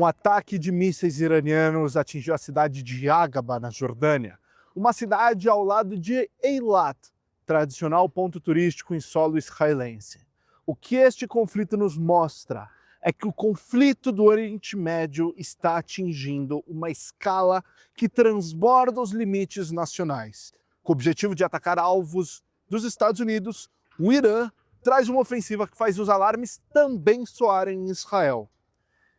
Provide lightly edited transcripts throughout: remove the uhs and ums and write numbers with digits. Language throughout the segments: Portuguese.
Um ataque de mísseis iranianos atingiu a cidade de Aqaba, na Jordânia, uma cidade ao lado de Eilat, tradicional ponto turístico em solo israelense. O que este conflito nos mostra é que o conflito do Oriente Médio está atingindo uma escala que transborda os limites nacionais. Com o objetivo de atacar alvos dos Estados Unidos, o Irã traz uma ofensiva que faz os alarmes também soarem em Israel.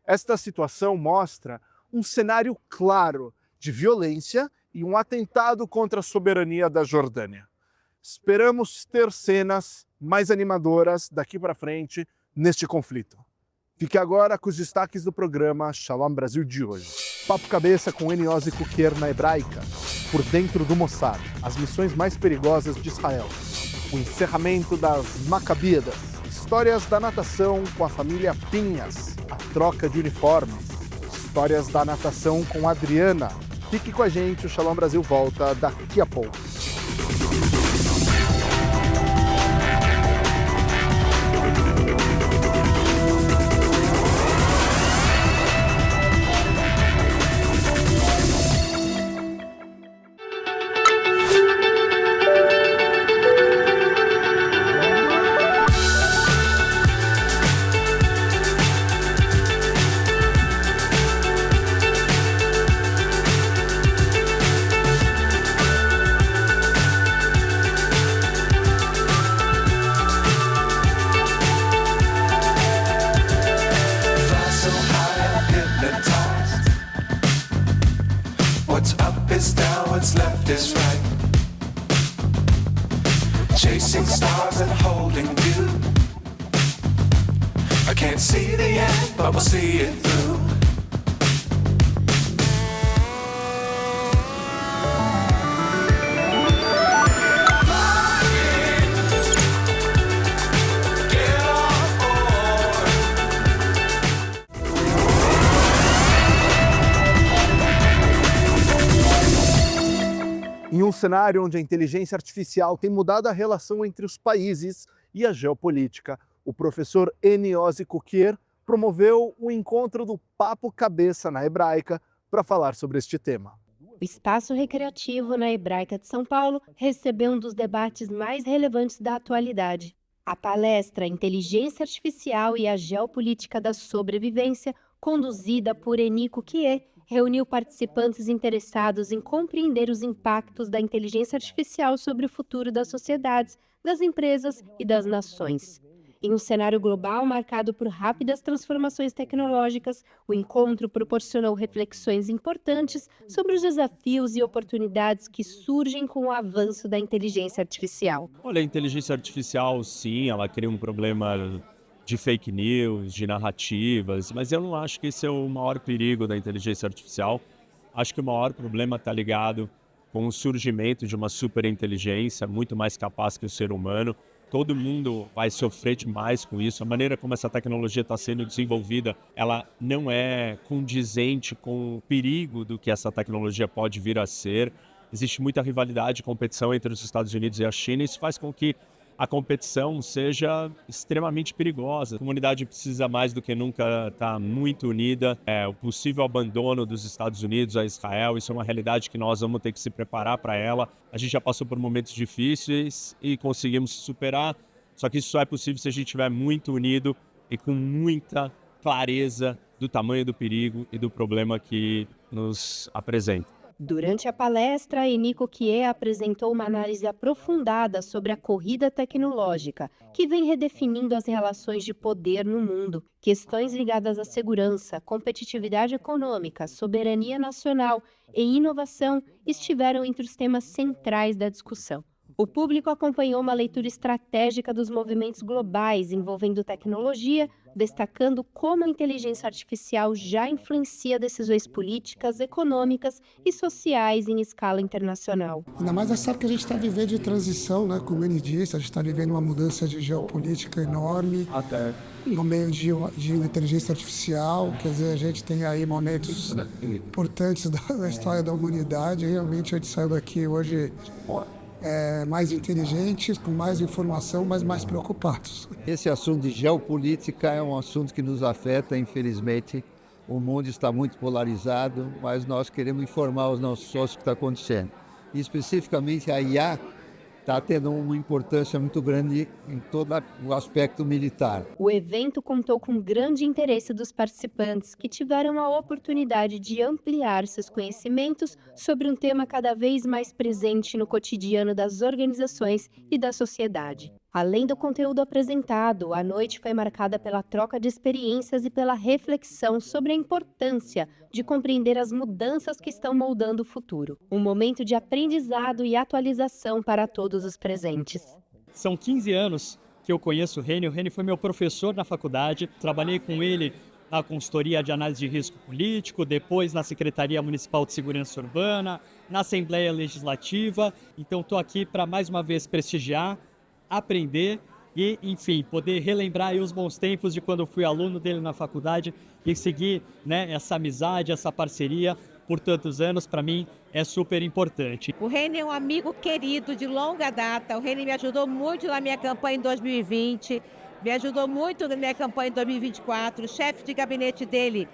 Esta situação mostra um cenário claro de violência e um atentado contra a soberania da Jordânia. Esperamos ter cenas mais animadoras daqui para frente neste conflito. Fique agora com os destaques do programa Shalom Brasil de hoje. Papo cabeça com Eniose Kukier na Hebraica, por dentro do Mossad, as missões mais perigosas de Israel. O encerramento das Macabíadas, histórias da natação com a família Pinhas, a troca de uniformes, histórias da natação com a Adriana. Fique com a gente, o Shalom Brasil volta daqui a pouco. Chasing stars and holding you. I can't see the end, but we'll see it through. Em um cenário onde a inteligência artificial tem mudado a relação entre os países e a geopolítica, o professor Eniose Kukier promoveu o encontro do Papo Cabeça na Hebraica para falar sobre este tema. O Espaço Recreativo na Hebraica de São Paulo recebeu um dos debates mais relevantes da atualidade. A palestra Inteligência Artificial e a Geopolítica da Sobrevivência, conduzida por Eni Kukier, reuniu participantes interessados em compreender os impactos da inteligência artificial sobre o futuro das sociedades, das empresas e das nações. Em um cenário global marcado por rápidas transformações tecnológicas, o encontro proporcionou reflexões importantes sobre os desafios e oportunidades que surgem com o avanço da inteligência artificial. Olha, a inteligência artificial, sim, ela cria um problema de fake news, de narrativas, mas eu não acho que esse é o maior perigo da inteligência artificial. Acho que o maior problema está ligado com o surgimento de uma superinteligência muito mais capaz que o ser humano. Todo mundo vai sofrer demais com isso. A maneira como essa tecnologia está sendo desenvolvida, ela não é condizente com o perigo do que essa tecnologia pode vir a ser. Existe muita rivalidade e competição entre os Estados Unidos e a China. Isso faz com que a competição seja extremamente perigosa. A comunidade precisa mais do que nunca estar muito unida. O possível abandono dos Estados Unidos a Israel, isso é uma realidade que nós vamos ter que se preparar para ela. A gente já passou por momentos difíceis e conseguimos superar, só que isso só é possível se a gente estiver muito unido e com muita clareza do tamanho do perigo e do problema que nos apresenta. Durante a palestra, Eni Kukier apresentou uma análise aprofundada sobre a corrida tecnológica, que vem redefinindo as relações de poder no mundo. Questões ligadas à segurança, competitividade econômica, soberania nacional e inovação estiveram entre os temas centrais da discussão. O público acompanhou uma leitura estratégica dos movimentos globais envolvendo tecnologia, destacando como a inteligência artificial já influencia decisões políticas, econômicas e sociais em escala internacional. Ainda mais essa época que a gente está vivendo de transição, né? Como ele disse, a gente está vivendo uma mudança de geopolítica enorme. No meio de inteligência artificial, quer dizer, a gente tem aí momentos importantes da história da humanidade. Realmente a gente saiu daqui hoje mais inteligentes, com mais informação, mas mais preocupados. Esse assunto de geopolítica é um assunto que nos afeta, infelizmente, o mundo está muito polarizado, mas nós queremos informar os nossos sócios o que está acontecendo. E especificamente a IA está tendo uma importância muito grande em todo o aspecto militar. O evento contou com grande interesse dos participantes, que tiveram a oportunidade de ampliar seus conhecimentos sobre um tema cada vez mais presente no cotidiano das organizações e da sociedade. Além do conteúdo apresentado, a noite foi marcada pela troca de experiências e pela reflexão sobre a importância de compreender as mudanças que estão moldando o futuro. Um momento de aprendizado e atualização para todos os presentes. São 15 anos que eu conheço o Reni. O Reni foi meu professor na faculdade. Trabalhei com ele na consultoria de análise de risco político, depois na Secretaria Municipal de Segurança Urbana, na Assembleia Legislativa. Então estou aqui para mais uma vez prestigiar, aprender e, enfim, poder relembrar aí os bons tempos de quando eu fui aluno dele na faculdade e seguir, né, essa amizade, essa parceria por tantos anos, para mim, é super importante. O Reni é um amigo querido de longa data. O Reni me ajudou muito na minha campanha em 2020, me ajudou muito na minha campanha em 2024. O chefe de gabinete dele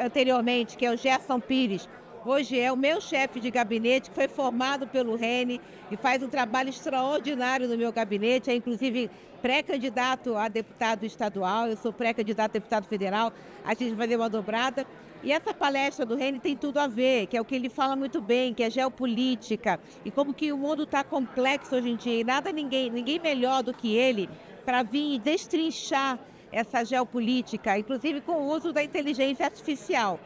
anteriormente, que é o Gerson Pires, hoje é o meu chefe de gabinete, que foi formado pelo Reni e faz um trabalho extraordinário no meu gabinete, é inclusive pré-candidato a deputado estadual, eu sou pré-candidato a deputado federal, a gente vai fazer uma dobrada. E essa palestra do Reni tem tudo a ver, que é o que ele fala muito bem, que é geopolítica, e como que o mundo está complexo hoje em dia, e ninguém melhor do que ele para vir destrinchar essa geopolítica, inclusive com o uso da inteligência artificial.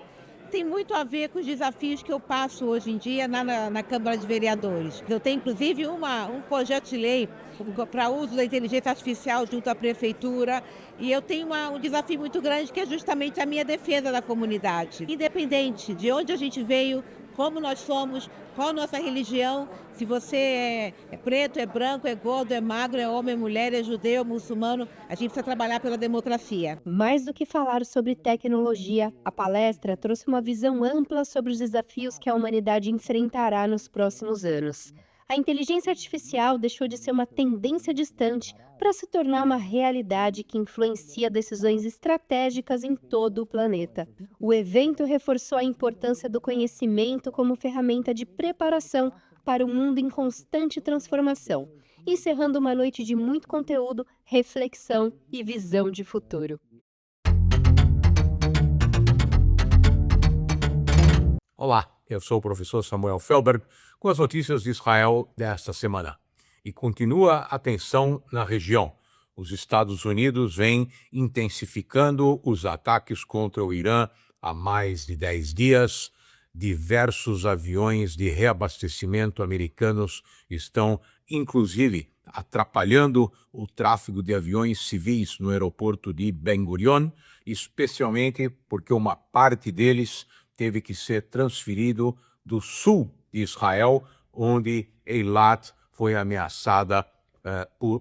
Tem muito a ver com os desafios que eu passo hoje em dia na Câmara de Vereadores. Eu tenho, inclusive, um projeto de lei para uso da inteligência artificial junto à Prefeitura, e eu tenho um desafio muito grande, que é justamente a minha defesa da comunidade. Independente de onde a gente veio, como nós somos, qual a nossa religião, se você é preto, é branco, é gordo, é magro, é homem, é mulher, é judeu, é muçulmano, a gente precisa trabalhar pela democracia. Mais do que falar sobre tecnologia, a palestra trouxe uma visão ampla sobre os desafios que a humanidade enfrentará nos próximos anos. A inteligência artificial deixou de ser uma tendência distante para se tornar uma realidade que influencia decisões estratégicas em todo o planeta. O evento reforçou a importância do conhecimento como ferramenta de preparação para um mundo em constante transformação, encerrando uma noite de muito conteúdo, reflexão e visão de futuro. Olá, eu sou o professor Samuel Felberg com as notícias de Israel desta semana. E continua a tensão na região. Os Estados Unidos vêm intensificando os ataques contra o Irã há mais de 10 dias. Diversos aviões de reabastecimento americanos estão, inclusive, atrapalhando o tráfego de aviões civis no aeroporto de Ben Gurion, especialmente porque uma parte deles teve que ser transferido do sul de Israel, onde Eilat foi ameaçada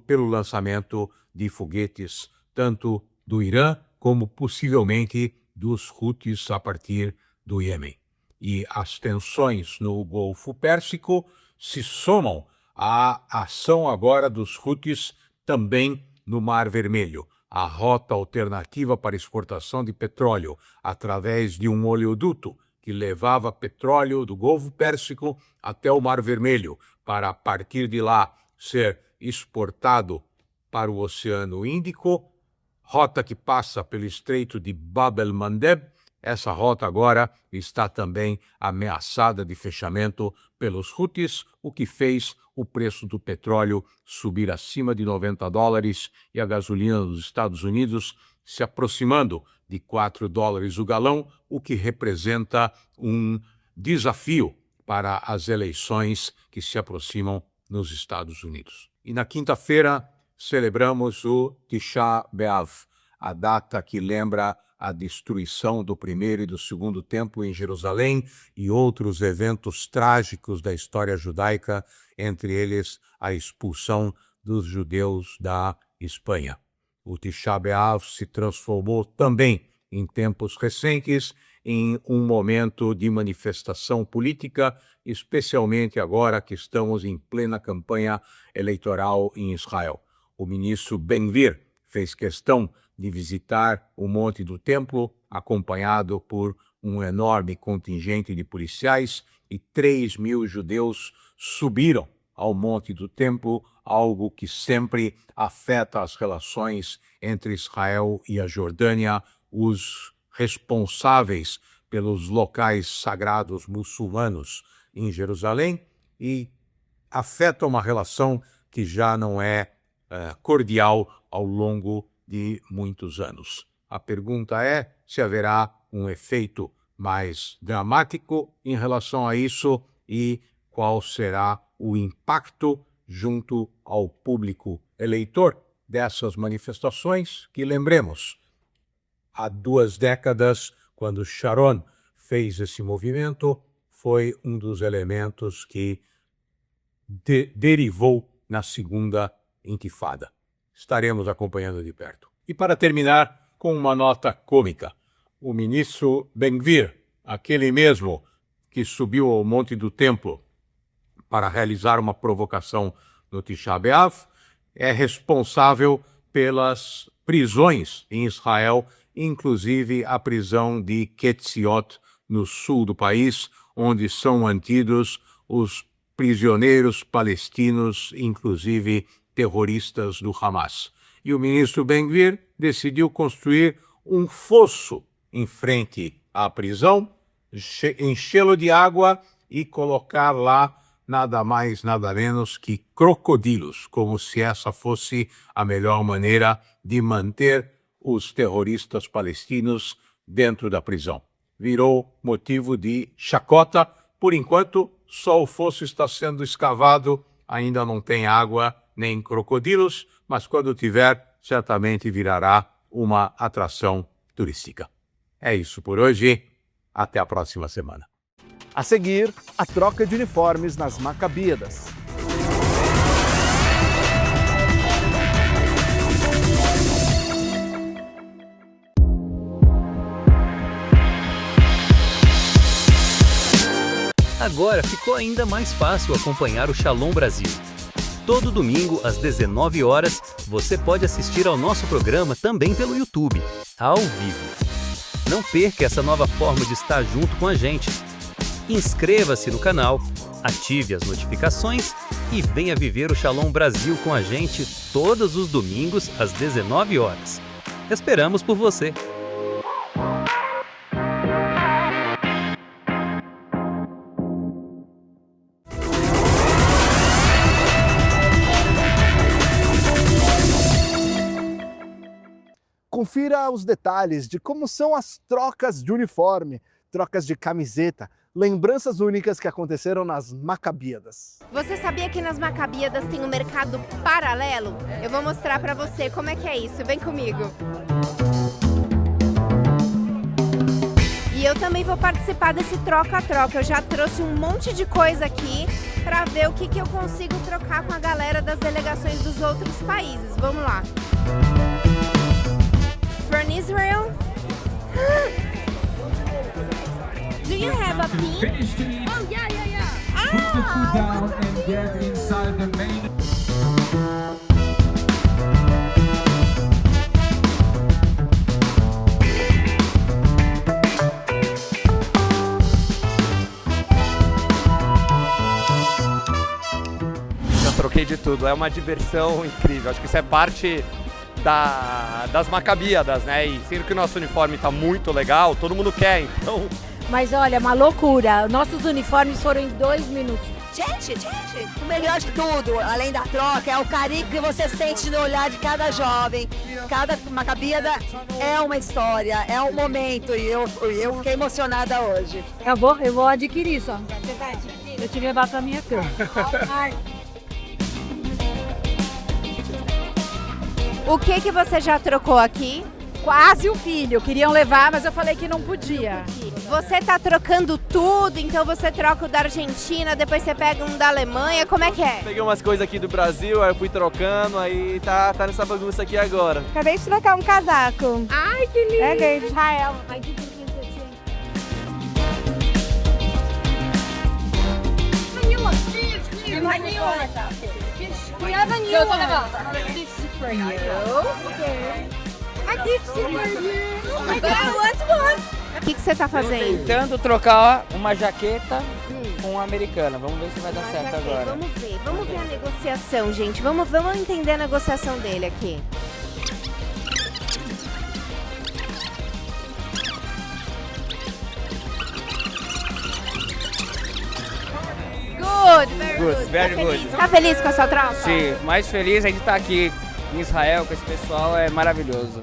pelo lançamento de foguetes tanto do Irã como possivelmente dos Houthis a partir do Iêmen. E as tensões no Golfo Pérsico se somam à ação agora dos Houthis também no Mar Vermelho. A rota alternativa para exportação de petróleo através de um oleoduto que levava petróleo do Golfo Pérsico até o Mar Vermelho, para a partir de lá ser exportado para o Oceano Índico, rota que passa pelo Estreito de Bab el-Mandeb. Essa rota agora está também ameaçada de fechamento pelos Houthis, o que fez o preço do petróleo subir acima de $90 e a gasolina dos Estados Unidos se aproximando de $4 o galão, o que representa um desafio para as eleições que se aproximam nos Estados Unidos. E na quinta-feira celebramos o Tisha B'Av, a data que lembra a destruição do primeiro e do segundo templo em Jerusalém e outros eventos trágicos da história judaica, entre eles a expulsão dos judeus da Espanha. O Tisha B'Av se transformou também, em tempos recentes, em um momento de manifestação política, especialmente agora que estamos em plena campanha eleitoral em Israel. O ministro Ben-Gvir fez questão de visitar o Monte do Templo acompanhado por um enorme contingente de policiais, e 3.000 judeus subiram ao Monte do Templo, algo que sempre afeta as relações entre Israel e a Jordânia, os responsáveis pelos locais sagrados muçulmanos em Jerusalém, e afeta uma relação que já não é cordial ao longo de muitos anos. A pergunta é se haverá um efeito mais dramático em relação a isso e qual será o impacto junto ao público eleitor dessas manifestações que, lembremos, há 2 décadas, quando Sharon fez esse movimento, foi um dos elementos que derivou na segunda intifada. Estaremos acompanhando de perto. E para terminar, com uma nota cômica, o ministro Ben-Gvir, aquele mesmo que subiu ao Monte do Templo para realizar uma provocação no Tisha B'Av, é responsável pelas prisões em Israel, inclusive a prisão de Ketziot, no sul do país, onde são mantidos os prisioneiros palestinos, inclusive terroristas do Hamas. E o ministro Ben-Gvir decidiu construir um fosso em frente à prisão, enchê-lo de água e colocar lá nada mais, nada menos que crocodilos, como se essa fosse a melhor maneira de manter os terroristas palestinos dentro da prisão. Virou motivo de chacota. Por enquanto, só o fosso está sendo escavado, ainda não tem água nem crocodilos, mas quando tiver, certamente virará uma atração turística. É isso por hoje. Até a próxima semana. A seguir, a troca de uniformes nas Macabíadas. Agora ficou ainda mais fácil acompanhar o Shalom Brasil. Todo domingo, às 19 horas, você pode assistir ao nosso programa também pelo YouTube, ao vivo. Não perca essa nova forma de estar junto com a gente. Inscreva-se no canal, ative as notificações e venha viver o Shalom Brasil com a gente todos os domingos às 19 horas. Esperamos por você! Confira os detalhes de como são as trocas de uniforme, trocas de camiseta, lembranças únicas que aconteceram nas Macabíadas. Você sabia que nas Macabíadas tem um mercado paralelo? Eu vou mostrar pra você como é que é isso. Vem comigo. E eu também vou participar desse troca-troca. Eu já trouxe um monte de coisa aqui pra ver o que eu consigo trocar com a galera das delegações dos outros países. Vamos lá. From Israel? Do you have a pin? Oh, yeah. Put the food down and get inside the main. Já troquei de tudo, é uma diversão incrível. Acho que isso é parte das Macabíadas, né? E sendo que o nosso uniforme tá muito legal, todo mundo quer, então... Mas olha, uma loucura. Nossos uniformes foram em 2 minutos. Gente, o melhor de tudo, além da troca, é o carinho que você sente no olhar de cada jovem. Cada Macabíada é uma história, é um momento, e eu fiquei emocionada hoje. Eu vou adquirir só. Você vai adquirir? Eu te levar pra minha cama. O que você já trocou aqui? Quase um filho. Queriam levar, mas eu falei que não podia. Você tá trocando tudo, então você troca o da Argentina, depois você pega um da Alemanha, como é que é? Peguei umas coisas aqui do Brasil, aí eu fui trocando, aí tá nessa bagunça aqui agora. Acabei de trocar um casaco. Ai, que lindo! É de Israel. O que você tá fazendo? Tentando trocar uma jaqueta com uma americana. Vamos ver se vai dar certo agora. Vamos ver a negociação, gente. Vamos entender a negociação dele aqui. Good, Very good. Tá feliz com a sua troca? Sim, mais feliz de estar aqui em Israel com esse pessoal, é maravilhoso.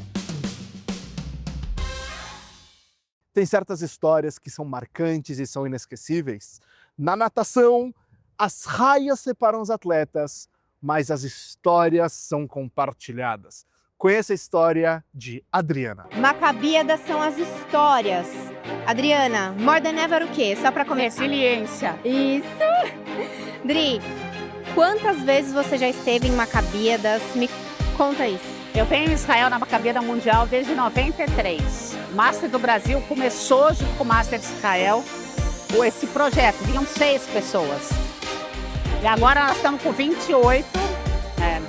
Tem certas histórias que são marcantes e são inesquecíveis. Na natação, as raias separam os atletas, mas as histórias são compartilhadas. Conheça a história de Adriana. Macabíadas são as histórias. Adriana, more than ever o quê? Só pra começar. Resiliência. Isso! Dri, quantas vezes você já esteve em Macabíadas? Me conta isso. Eu venho em Israel na Macabíada Mundial desde 93. O Master do Brasil começou junto com o Master de Israel com esse projeto. Vinham 6 pessoas. E agora nós estamos com 28.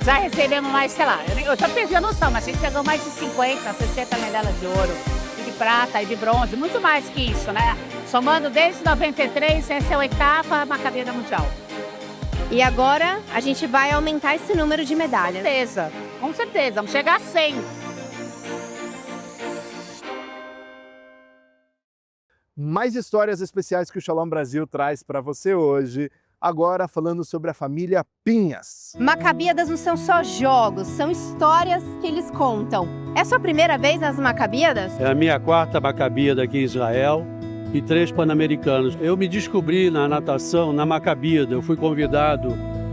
Já recebemos mais, sei lá, eu já perdi a noção, mas a gente pegou mais de 50, 60 medalhas de ouro, e de prata e de bronze, muito mais que isso, né? Somando desde 93, essa é a 8ª Macabíada Mundial. E agora a gente vai aumentar esse número de medalhas. Com certeza, vamos chegar a 100. Mais histórias especiais que o Shalom Brasil traz para você hoje. Agora falando sobre a família Pinhas. Macabíadas não são só jogos, são histórias que eles contam. É a sua primeira vez nas Macabíadas? É a minha 4ª Macabíada aqui em Israel e 3 Pan-Americanos. Eu me descobri na natação, na Macabíada. Eu fui convidado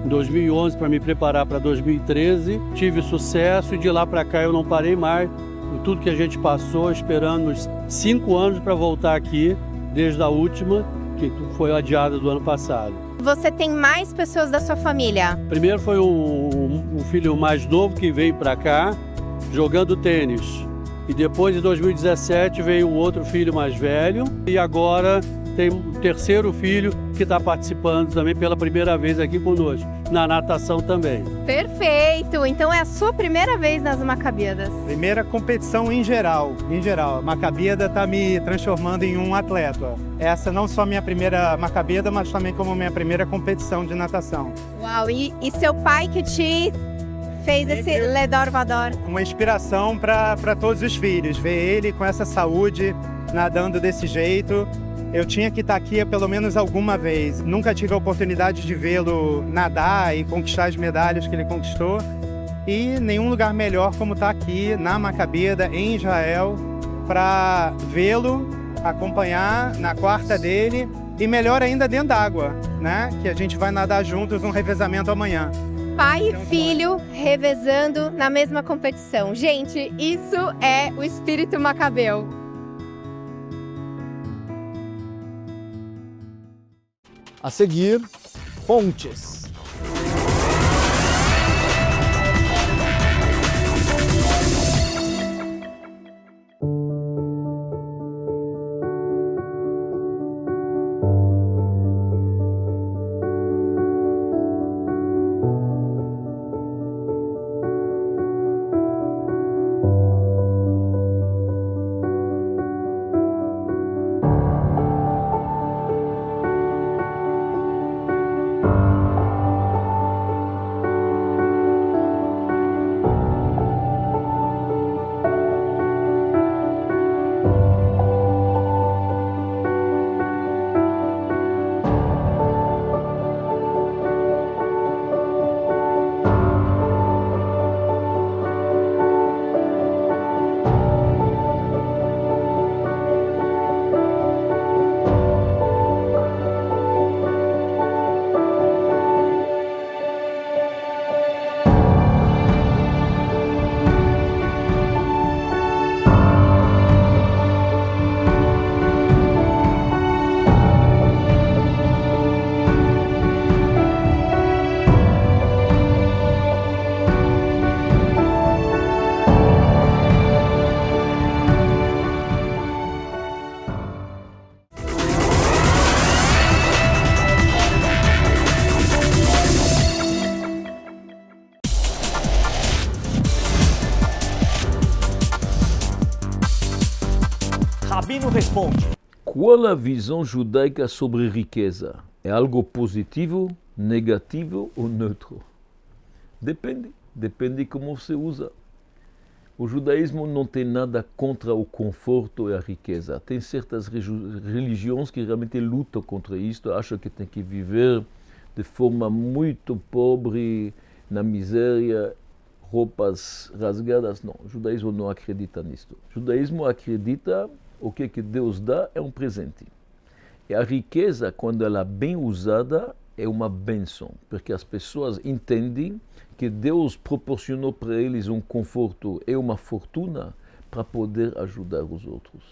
em 2011 para me preparar para 2013. Tive sucesso e de lá para cá eu não parei mais. E tudo que a gente passou, esperando uns 5 anos para voltar aqui, desde a última, que foi adiada do ano passado. Você tem mais pessoas da sua família? Primeiro foi um filho mais novo que veio para cá jogando tênis. E depois, em 2017, veio um outro filho mais velho. E agora tem um terceiro filho que está participando também pela primeira vez aqui conosco, na natação também. Perfeito! Então é a sua primeira vez nas Macabíadas? Primeira competição em geral. A Macabíada está me transformando em um atleta. Essa não só minha primeira Macabíada, mas também como minha primeira competição de natação. Uau! E seu pai que te fez esse Ledor Vador? Uma inspiração para todos os filhos. Ver ele com essa saúde, nadando desse jeito. Eu tinha que estar aqui pelo menos alguma vez. Nunca tive a oportunidade de vê-lo nadar e conquistar as medalhas que ele conquistou. E nenhum lugar melhor como estar aqui na Macabíada, em Israel, para vê-lo, acompanhar na 4ª dele e melhor ainda dentro d'água, né? Que a gente vai nadar juntos um revezamento amanhã. Pai e filho revezando na mesma competição. Gente, isso é o espírito macabeu. A seguir, fontes. Rabino responde. Qual a visão judaica sobre riqueza? É algo positivo, negativo ou neutro? Depende como você usa. O judaísmo não tem nada contra o conforto e a riqueza. Tem certas religiões que realmente lutam contra isso, acham que tem que viver de forma muito pobre, na miséria, roupas rasgadas. Não, o judaísmo não acredita nisso. O judaísmo acredita o que Deus dá é um presente. E a riqueza, quando ela é bem usada, é uma bênção, porque as pessoas entendem que Deus proporcionou para eles um conforto e uma fortuna para poder ajudar os outros.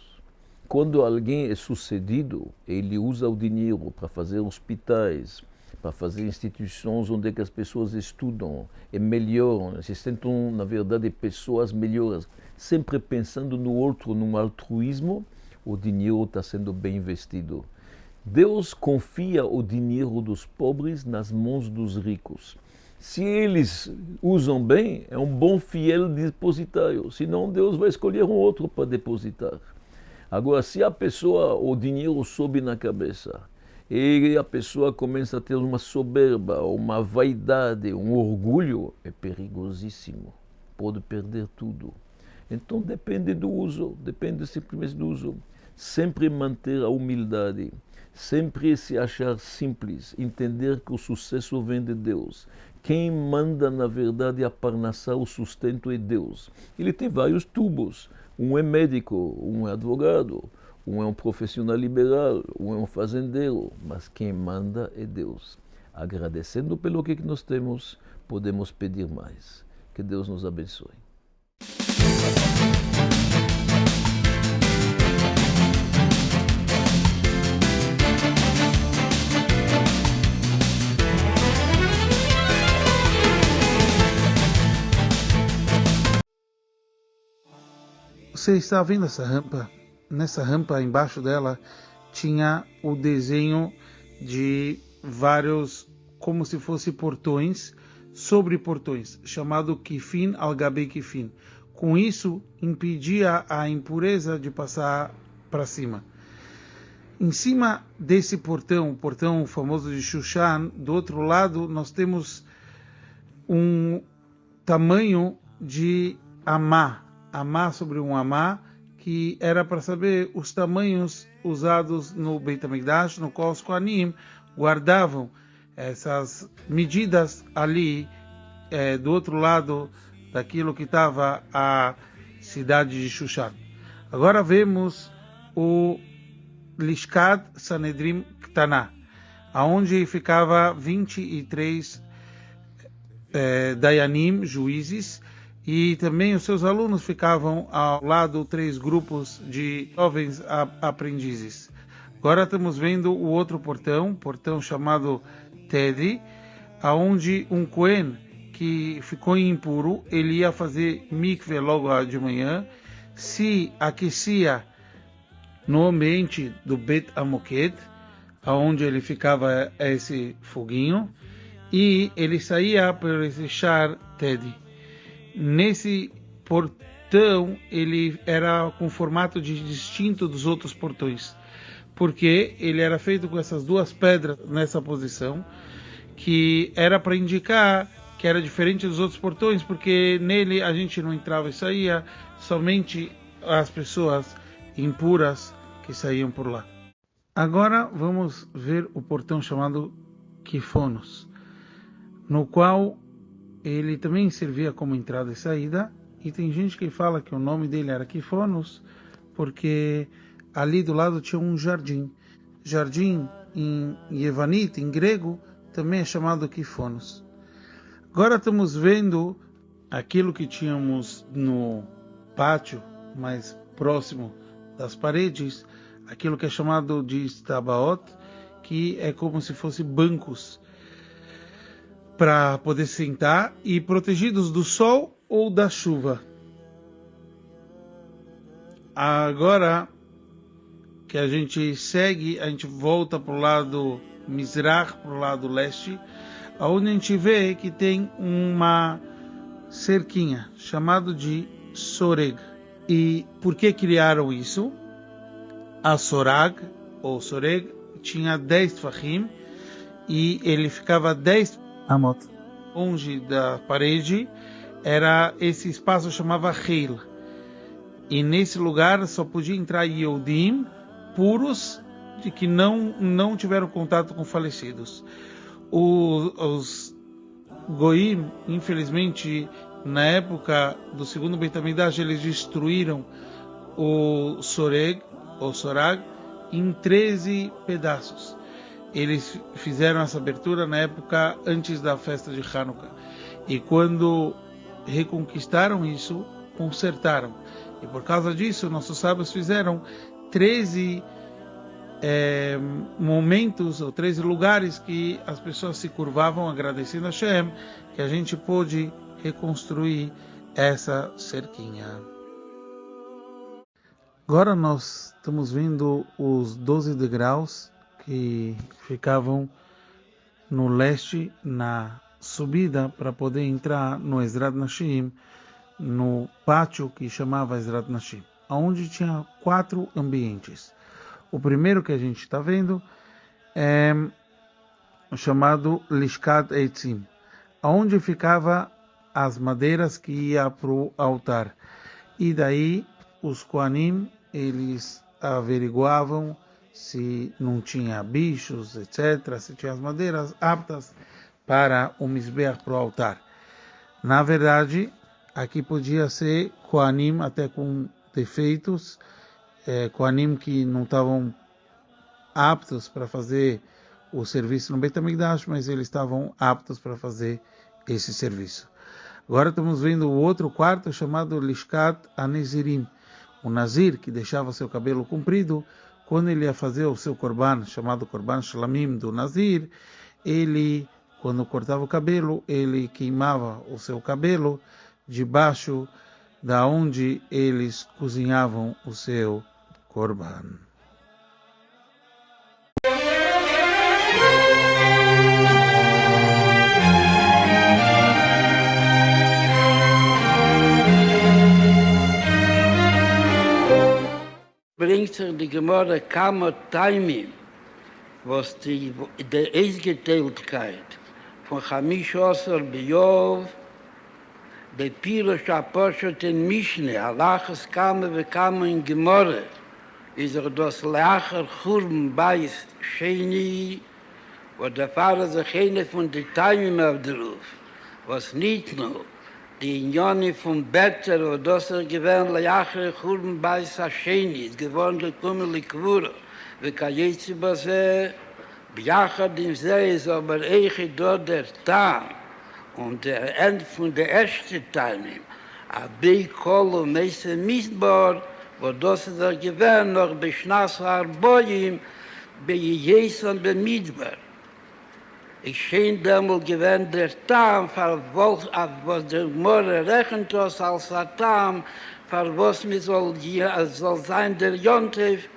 Quando alguém é sucedido, ele usa o dinheiro para fazer hospitais, para fazer instituições onde as pessoas estudam e melhoram, se sentem, na verdade, pessoas melhores, sempre pensando no outro, num altruísmo, o dinheiro está sendo bem investido. Deus confia o dinheiro dos pobres nas mãos dos ricos. Se eles usam bem, é um bom fiel depositário, senão Deus vai escolher um outro para depositar. Agora, se a pessoa, o dinheiro sobe na cabeça, e a pessoa começa a ter uma soberba, uma vaidade, um orgulho, é perigosíssimo, pode perder tudo. Então depende do uso, depende simplesmente do uso. Sempre manter a humildade, sempre se achar simples, entender que o sucesso vem de Deus. Quem manda, na verdade, a parnassá, o sustento é Deus. Ele tem vários tubos, um é médico, um é advogado, um é um profissional liberal, um é um fazendeiro, mas quem manda é Deus. Agradecendo pelo que nós temos, podemos pedir mais. Que Deus nos abençoe. Você está vendo essa rampa? Nessa rampa, embaixo dela, tinha o desenho de vários, como se fossem portões, sobre portões, chamado Kifin al-Gabi Kifin. Com isso, impedia a impureza de passar para cima. Em cima desse portão, o portão famoso de Shushan, do outro lado, nós temos um tamanho de amá sobre um amá, que era para saber os tamanhos usados no Beit HaMikdash, no qual os Kohanim guardavam essas medidas ali, do outro lado daquilo que estava a cidade de Shushan. Agora vemos o Lishkat Sanedrim Ktaná, aonde ficava 23 Dayanim, juízes, e também os seus alunos ficavam ao lado, 3 grupos de jovens aprendizes. Agora estamos vendo o outro portão chamado Tedri, aonde um Cohen que ficou impuro, ele ia fazer mikve logo de manhã, se aquecia no ambiente do Bet Amoked, aonde ele ficava esse foguinho, e ele saía por esse Shar Tedri. Nesse portão, ele era com formato distinto dos outros portões, porque ele era feito com essas 2 pedras nessa posição, que era para indicar que era diferente dos outros portões, porque nele a gente não entrava e saía, somente as pessoas impuras que saíam por lá. Agora vamos ver o portão chamado Kifonos, no qual ele também servia como entrada e saída, e tem gente que fala que o nome dele era Kifonos, porque ali do lado tinha um jardim. Jardim em Yevanit, em grego, também é chamado Kifonos. Agora estamos vendo aquilo que tínhamos no pátio mais próximo das paredes, aquilo que é chamado de Stabaot, que é como se fossem bancos para poder sentar e protegidos do sol ou da chuva. Agora que a gente segue, a gente volta para o lado Mizrach, para o lado leste, onde a gente vê que tem uma cerquinha chamada de Soreg. E por que criaram isso? a Sorag, ou Soreg, tinha 10 tfachim e ele ficava 10 amot longe da parede. Era esse espaço chamava Heil. E nesse lugar só podia entrar Yehudim puros, de que não tiveram contato com falecidos. Os Goim, infelizmente, na época do segundo Beit HaMikdash, eles destruíram o Soreg, ou Sorag, em 13 pedaços. Eles fizeram essa abertura na época antes da festa de Hanukkah. E quando reconquistaram isso, consertaram. E por causa disso, nossos sábios fizeram 13 momentos, ou 13 lugares que as pessoas se curvavam agradecendo a Hashem, que a gente pôde reconstruir essa cerquinha. Agora nós estamos vendo os 12 degraus que ficavam no leste, na subida para poder entrar no Ezrat Nashim, no pátio que chamava Ezrat Nashim, onde tinha 4 ambientes. O primeiro que a gente está vendo é o chamado Lishkat Eitzim, onde ficava as madeiras que ia para o altar. E daí os Kohanim, eles averiguavam se não tinha bichos, etc., se tinha as madeiras aptas para o Mizbeach, para o altar. Na verdade, aqui podia ser Kohanim até com defeitos, Kohanim que não estavam aptos para fazer o serviço no Beit HaMikdash, mas eles estavam aptos para fazer esse serviço. Agora estamos vendo o outro quarto chamado Lishkat HaNezirim, o Nazir que deixava seu cabelo comprido. Quando ele ia fazer o seu korban, chamado korban shlamim do Nazir, ele, quando cortava o cabelo, ele queimava o seu cabelo debaixo da onde eles cozinhavam o seu korban. Bringt sich die Gemorre Kama Taimim, was die Eisgeteiltkeit von Chamish Osir B'Yov, der Pirush Aposhet in Mishne, Halachas Kama v'Kama in Gemorre, ist das Lacher Churm Beis Sheni, wo der Pfarrer sich eine von den Taimim aufderuf, was nicht nur die Inyoni vom Better, wo das gewähnt, Leachere Churm Beis Hasheni, ist gewohnt gekommen, Likvura, wie Kajitzi Baseh, B'yachad im See ist aber Eiche dort der Tam, und der End von der ersten Taimim, Abei Kolo Meise Mistbar, wo das gewähnt, noch Beschnass Harboyim, Bejeson Bemidbar. Ich schien damals gewähnt der Tam, was der Gemorre rechnet uns als der Tam, was mir soll sein der Jontef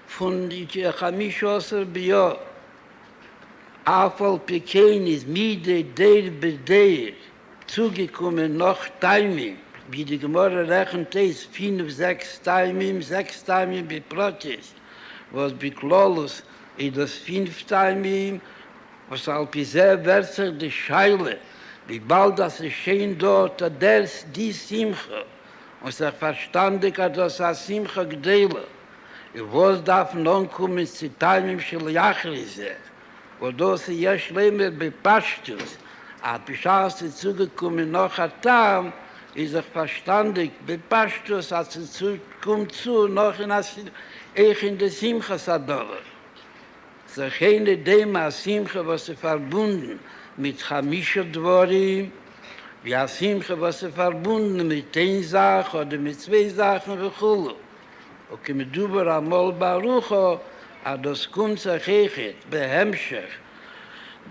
von Chamish Osir B'Yov. Afal Pekenis, Mide, Der, Bedeir, zugekommen noch Taimim, wie die Gemorre rechnet ist, 5, 6 Taimim, 6 Taimim Biprotis, was Biklolus, in das 5 Taimim, was Alpizeh wird sich die Scheile, wie bald das geschehen dort, die Simcha, und sich verstandig hat das Simcha Gdeile, und was darf nun kommen zu Taimim shel Yachrizeh, wo das יש lämmer bepashtus, hat Bishas zugekommen noch ein Tam, ist sich verstandig bepashtus, hat sie kommt zu, noch in der Simcha Sadova. So keine Dema Simcha, was sie verbunden mit Chamisha Dvorim, wie a Simcha, was sie verbunden mit 1 Sache oder mit 2 Sachen וכולו. וכמדובר המול ברוכו, das kommt sich echt, בהמשך,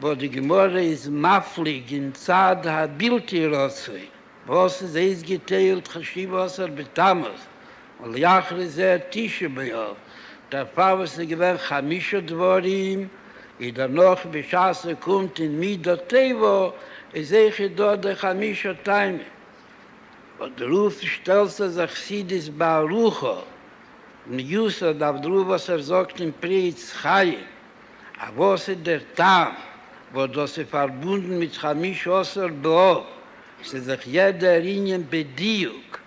wo die Gemorre ist maflig in Zad ha-Bilti-Rotzri, was es ist geteilt, Chashivosser betamas, und Jachri sehr Tische B'Yov. Der Fall, was sie gewähnt, Chamisha Dvorim, und danach, bis kommt in Midat Tevo, ist dort der Chamisha Taimim. Und der Ruf stellt sich Sidis Barucho, Jusser darf drüber, was sagt in Preetz Chaim. Aber was ist der Tam, wo das ist verbunden mit Chamish Osser Bo, sie sich jeder Ingen bediuk.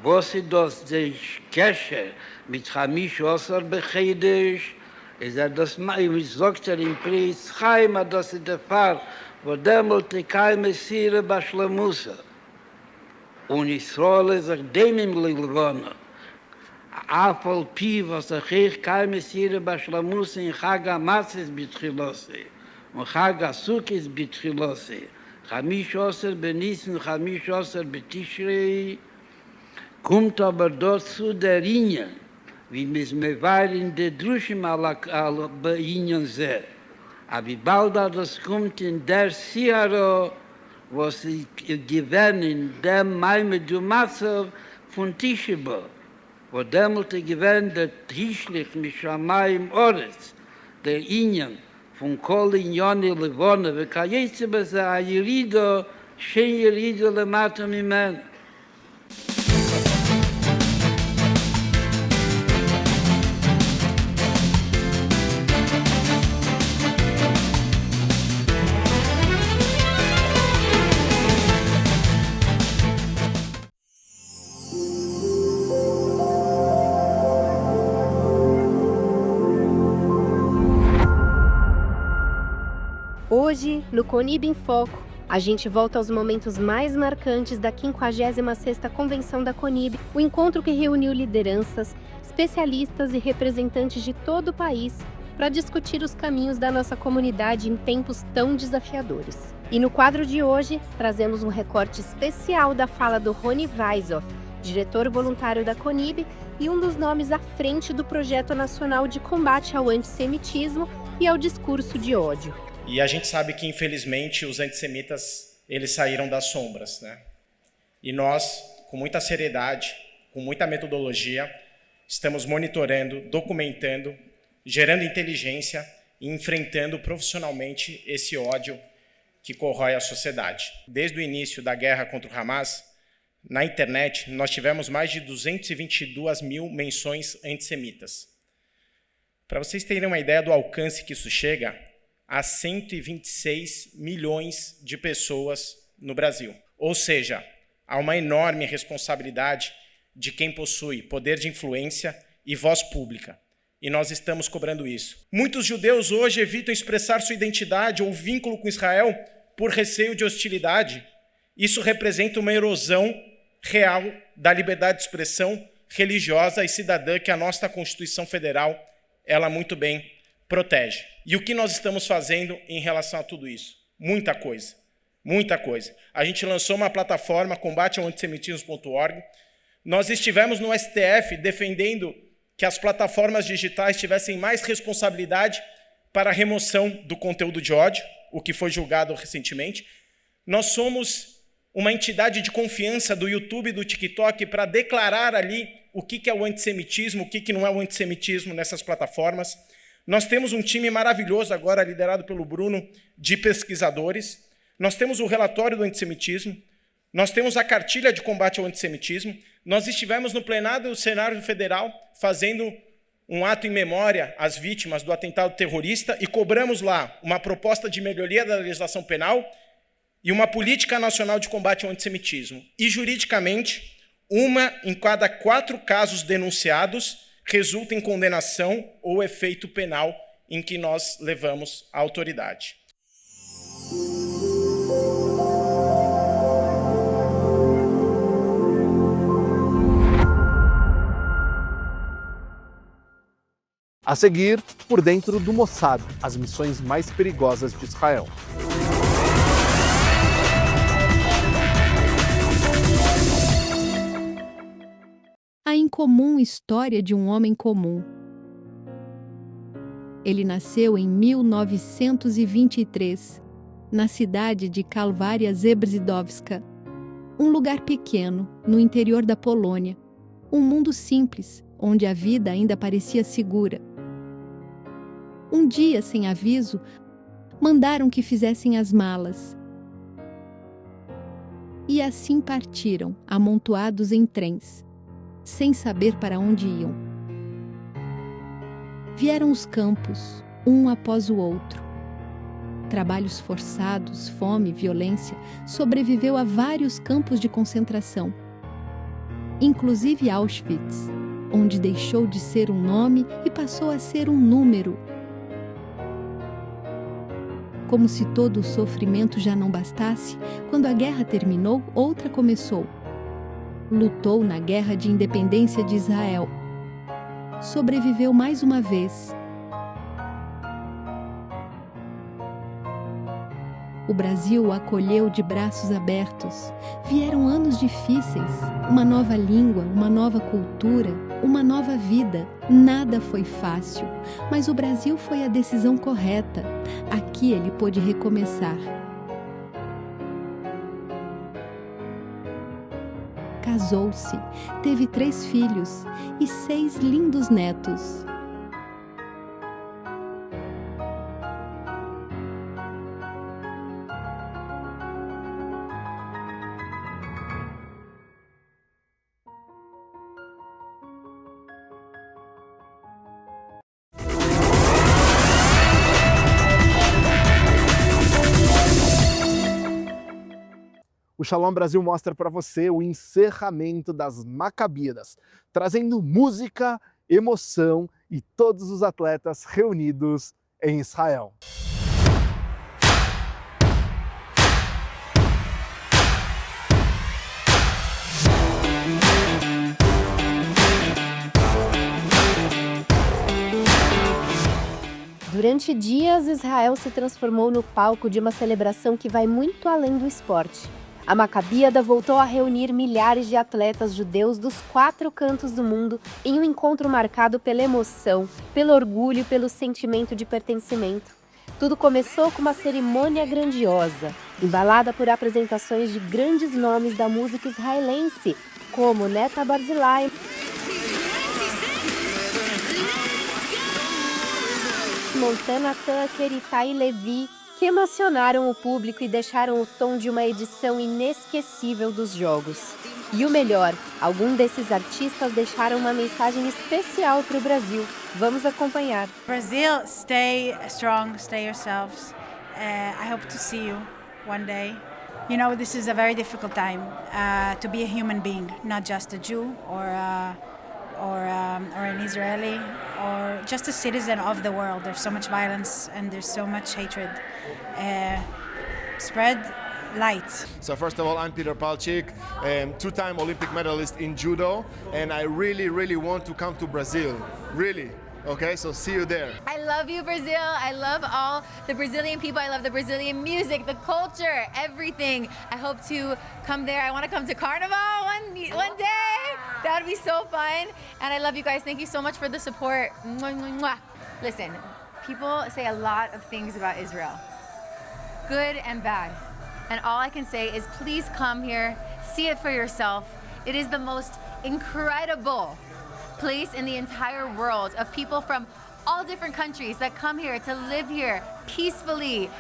Was ist das der Kescher mit Chamish Osser Bechedisch? Ist das, wie sagt in Preetz Chaim, das ist der Fall, wo demult die Keime Sire Bashlamusa. Und Israel ist sich dem im Lilwonnen. Afal Pi, was der Cheich Keime Sire Bashlamusa in Chag HaMatzes Bitchilose und Chag HaSukkis Bitchilose. Chamish Osser Benissen, Chamish Osser Betishrei. Kommt aber dazu der Ingen, wie mir war in der Drushim alle Ingen sehr. Aber wie bald das kommt in der Siharo, wo sie gewähren in dem Maimed Dumatzow von Tishebo, wo demelte gewähren der Tischlich mit Shamayim Oretz, der Ingen von Kol Inyoni Levone, ve Kayetze Beze Ayirido, Shen Yirido Lemato Mimene. Hoje, no Conib em Foco, a gente volta aos momentos mais marcantes da 56ª Convenção da Conib, o encontro que reuniu lideranças, especialistas e representantes de todo o país para discutir os caminhos da nossa comunidade em tempos tão desafiadores. E no quadro de hoje, trazemos um recorte especial da fala do Rony Weisoff, diretor voluntário da Conib e um dos nomes à frente do Projeto Nacional de Combate ao Antissemitismo e ao Discurso de Ódio. E a gente sabe que, infelizmente, os antissemitas, eles saíram das sombras, né? E nós, com muita seriedade, com muita metodologia, estamos monitorando, documentando, gerando inteligência e enfrentando profissionalmente esse ódio que corrói a sociedade. Desde o início da guerra contra o Hamas, na internet, nós tivemos mais de 222 mil menções antissemitas. Para vocês terem uma ideia do alcance que isso chega, a 126 milhões de pessoas no Brasil. Ou seja, há uma enorme responsabilidade de quem possui poder de influência e voz pública. E nós estamos cobrando isso. Muitos judeus hoje evitam expressar sua identidade ou vínculo com Israel por receio de hostilidade. Isso representa uma erosão real da liberdade de expressão religiosa e cidadã que a nossa Constituição Federal, ela muito bem protege. E o que nós estamos fazendo em relação a tudo isso? Muita coisa, muita coisa. A gente lançou uma plataforma, combateaoantissemitismo.org. Nós estivemos no STF defendendo que as plataformas digitais tivessem mais responsabilidade para a remoção do conteúdo de ódio, o que foi julgado recentemente. Nós somos uma entidade de confiança do YouTube e do TikTok para declarar ali o que é o antissemitismo, o que não é o antissemitismo nessas plataformas. Nós temos um time maravilhoso agora, liderado pelo Bruno, de pesquisadores. Nós temos o relatório do antissemitismo. Nós temos a cartilha de combate ao antissemitismo. Nós estivemos no plenário do Senado Federal fazendo um ato em memória às vítimas do atentado terrorista e cobramos lá uma proposta de melhoria da legislação penal e uma política nacional de combate ao antissemitismo. E, juridicamente, uma em cada 4 casos denunciados resulta em condenação ou efeito penal em que nós levamos à autoridade. A seguir, por dentro do Mossad, as missões mais perigosas de Israel. A incomum história de um homem comum. Ele nasceu em 1923, na cidade de Kalwaria Zebrzydowiska, um lugar pequeno, no interior da Polônia, um mundo simples, onde a vida ainda parecia segura. Um dia, sem aviso, mandaram que fizessem as malas. E assim partiram, amontoados em trens, sem saber para onde iam. Vieram os campos, um após o outro. Trabalhos forçados, fome, violência, sobreviveu a vários campos de concentração, inclusive Auschwitz, onde deixou de ser um nome e passou a ser um número. Como se todo o sofrimento já não bastasse, quando a guerra terminou, outra começou. Lutou na Guerra de Independência de Israel. Sobreviveu mais uma vez. O Brasil o acolheu de braços abertos. Vieram anos difíceis, uma nova língua, uma nova cultura, uma nova vida. Nada foi fácil, mas o Brasil foi a decisão correta. Aqui ele pôde recomeçar. Casou-se, teve 3 filhos e 6 lindos netos. O Shalom Brasil mostra para você o encerramento das Macabíadas, trazendo música, emoção e todos os atletas reunidos em Israel. Durante dias, Israel se transformou no palco de uma celebração que vai muito além do esporte. A Macabíada voltou a reunir milhares de atletas judeus dos 4 cantos do mundo em um encontro marcado pela emoção, pelo orgulho e pelo sentimento de pertencimento. Tudo começou com uma cerimônia grandiosa, embalada por apresentações de grandes nomes da música israelense, como Netta Barzilai, Montana Tucker e Tai Levi, que emocionaram o público e deixaram o tom de uma edição inesquecível dos Jogos. E o melhor, alguns desses artistas deixaram uma mensagem especial para o Brasil. Vamos acompanhar. Brazil, stay strong, stay yourselves. I hope to see you one day. You know, this is a very difficult time to be a human being, not just a Jew or an Israeli or just a citizen of the world. There's so much violence and there's so much hatred. Spread light. So first of all, I'm Peter Palchik, 2-time Olympic medalist in judo, and I really want to come to Brazil, really. Okay, so see you there. I love you, Brazil. I love all the Brazilian people. I love the Brazilian music, the culture, everything. I hope to come there. I want to come to Carnival one day. That would be so fun. And I love you guys. Thank you so much for the support. Mwah, mwah, mwah. Listen, people say a lot of things about Israel, good and bad. And all I can say is please come here, see it for yourself. It is the most incredible place in the entire world of people from all different countries that come here to live here peacefully.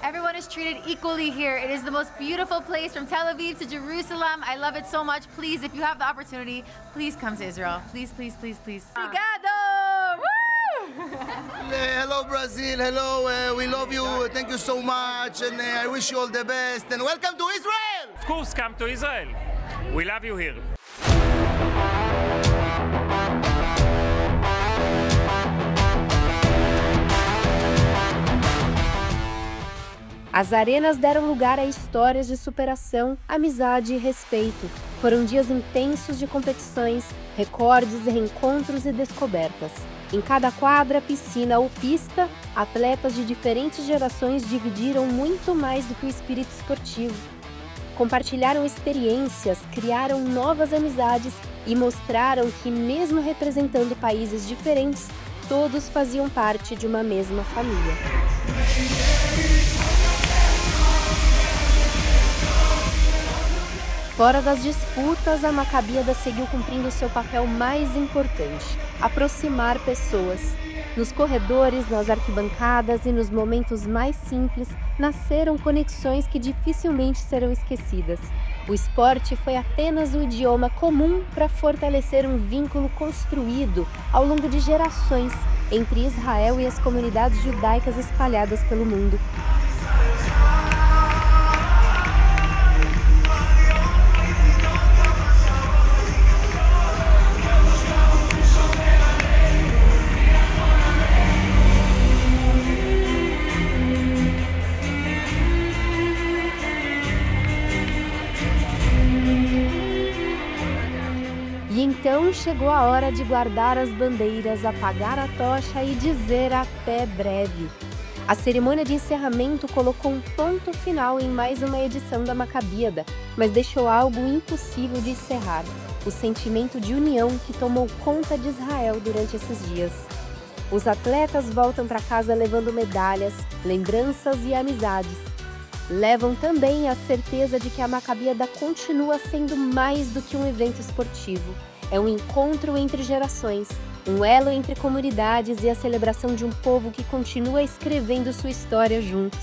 Everyone is treated equally here. It is the most beautiful place from Tel Aviv to Jerusalem. I love it so much. Please, if you have the opportunity, please come to Israel. Please, please, please, please. Obrigado! Woo! Hello Brazil, hello, we love you, thank you so much, and I wish you all the best, and welcome to Israel! Of course, come to Israel. We love you here. As arenas deram lugar a histórias de superação, amizade e respeito. Foram dias intensos de competições, recordes, reencontros e descobertas. Em cada quadra, piscina ou pista, atletas de diferentes gerações dividiram muito mais do que o espírito esportivo. Compartilharam experiências, criaram novas amizades e mostraram que, mesmo representando países diferentes, todos faziam parte de uma mesma família. Fora das disputas, a Macabíada seguiu cumprindo seu papel mais importante: aproximar pessoas. Nos corredores, nas arquibancadas e nos momentos mais simples, nasceram conexões que dificilmente serão esquecidas. O esporte foi apenas um idioma comum para fortalecer um vínculo construído ao longo de gerações entre Israel e as comunidades judaicas espalhadas pelo mundo. E então chegou a hora de guardar as bandeiras, apagar a tocha e dizer até breve. A cerimônia de encerramento colocou um ponto final em mais uma edição da Macabíada, mas deixou algo impossível de encerrar: o sentimento de união que tomou conta de Israel durante esses dias. Os atletas voltam para casa levando medalhas, lembranças e amizades. Levam também a certeza de que a Macabíada continua sendo mais do que um evento esportivo. É um encontro entre gerações, um elo entre comunidades e a celebração de um povo que continua escrevendo sua história juntos.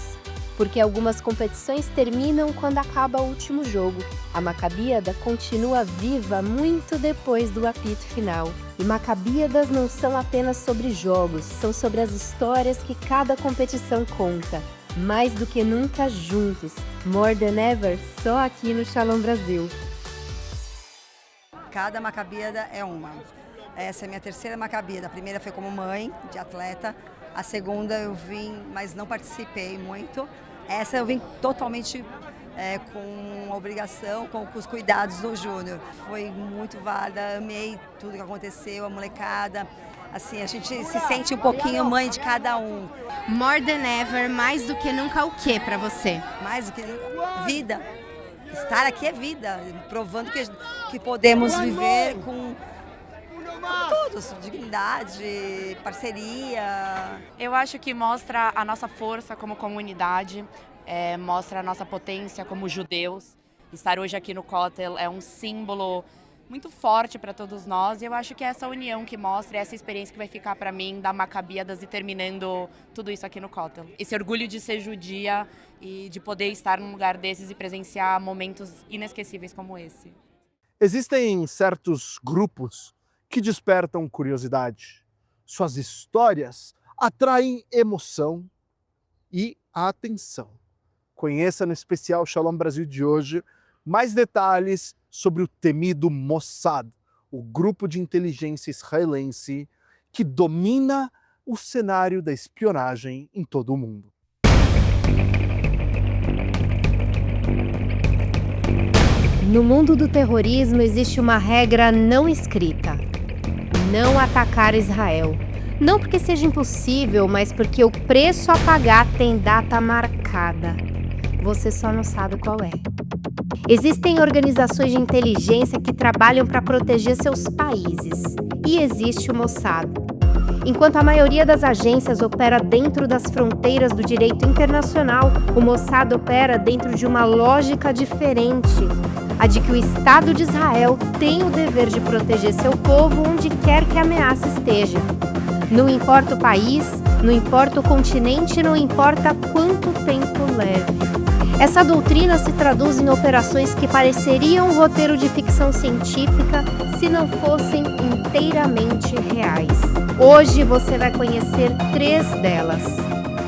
Porque algumas competições terminam quando acaba o último jogo. A Macabíada continua viva muito depois do apito final. E Macabíadas não são apenas sobre jogos, são sobre as histórias que cada competição conta. Mais do que nunca juntos, more than ever, só aqui no Shalom Brasil. Cada Macabíada é uma. Essa é a minha terceira Macabíada. A primeira foi como mãe de atleta. A segunda eu vim, mas não participei muito. Essa eu vim totalmente com a obrigação, com os cuidados do Júnior. Foi muito válida, amei tudo que aconteceu, a molecada. Assim, a gente se sente um pouquinho mãe de cada um. More than ever, mais do que nunca o que para você? Mais do que nunca, vida. Estar aqui é vida, provando que podemos viver com todos, dignidade, parceria. Eu acho que mostra a nossa força como comunidade, mostra a nossa potência como judeus. Estar hoje aqui no Kotel é um símbolo muito forte para todos nós, e eu acho que é essa união que mostra, essa experiência que vai ficar para mim da Macabíadas e terminando tudo isso aqui no Kotel. Esse orgulho de ser judia e de poder estar num lugar desses e presenciar momentos inesquecíveis como esse. Existem certos grupos que despertam curiosidade. Suas histórias atraem emoção e atenção. Conheça no especial Shalom Brasil de hoje mais detalhes sobre o temido Mossad, o grupo de inteligência israelense que domina o cenário da espionagem em todo o mundo. No mundo do terrorismo existe uma regra não escrita: não atacar Israel. Não porque seja impossível, mas porque o preço a pagar tem data marcada. Você só não sabe qual é. Existem organizações de inteligência que trabalham para proteger seus países. E existe o Mossad. Enquanto a maioria das agências opera dentro das fronteiras do direito internacional, o Mossad opera dentro de uma lógica diferente. A de que o Estado de Israel tem o dever de proteger seu povo onde quer que a ameaça esteja. Não importa o país, não importa o continente, não importa quanto tempo leve. Essa doutrina se traduz em operações que pareceriam um roteiro de ficção científica se não fossem inteiramente reais. Hoje você vai conhecer 3 delas.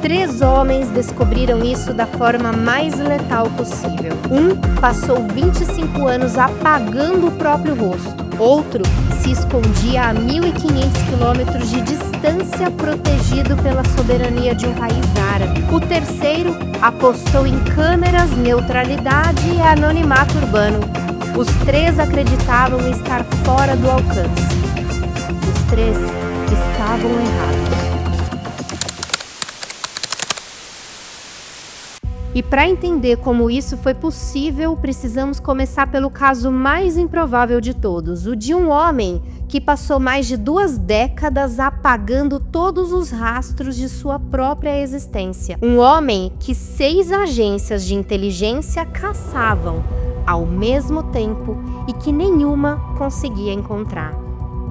3 homens descobriram isso da forma mais letal possível. Um passou 25 anos apagando o próprio rosto. Outro se escondia a 1.500 quilômetros de distância, protegido pela soberania de um país árabe. O terceiro apostou em câmeras, neutralidade e anonimato urbano. Os 3 acreditavam estar fora do alcance. Os 3 estavam errados. E para entender como isso foi possível, precisamos começar pelo caso mais improvável de todos, o de um homem que passou mais de 2 décadas apagando todos os rastros de sua própria existência. Um homem que 6 agências de inteligência caçavam ao mesmo tempo e que nenhuma conseguia encontrar.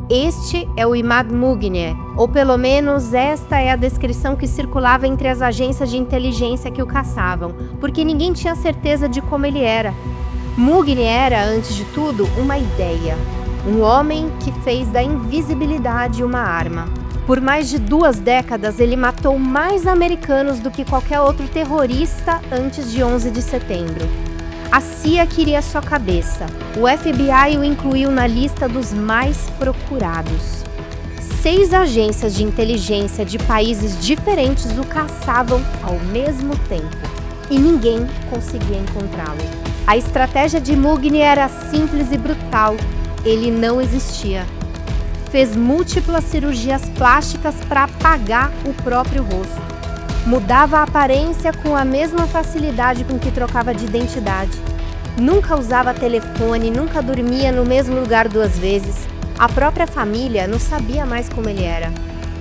Este é o Imad Mugnier, ou pelo menos esta é a descrição que circulava entre as agências de inteligência que o caçavam, porque ninguém tinha certeza de como ele era. Mugni era, antes de tudo, uma ideia. Um homem que fez da invisibilidade uma arma. Por mais de 2 décadas, ele matou mais americanos do que qualquer outro terrorista antes de 11 de setembro. A CIA queria sua cabeça. O FBI o incluiu na lista dos mais procurados. 6 agências de inteligência de países diferentes o caçavam ao mesmo tempo. E ninguém conseguia encontrá-lo. A estratégia de Mugni era simples e brutal. Ele não existia. Fez múltiplas cirurgias plásticas para apagar o próprio rosto. Mudava a aparência com a mesma facilidade com que trocava de identidade. Nunca usava telefone, nunca dormia no mesmo lugar 2 vezes. A própria família não sabia mais como ele era.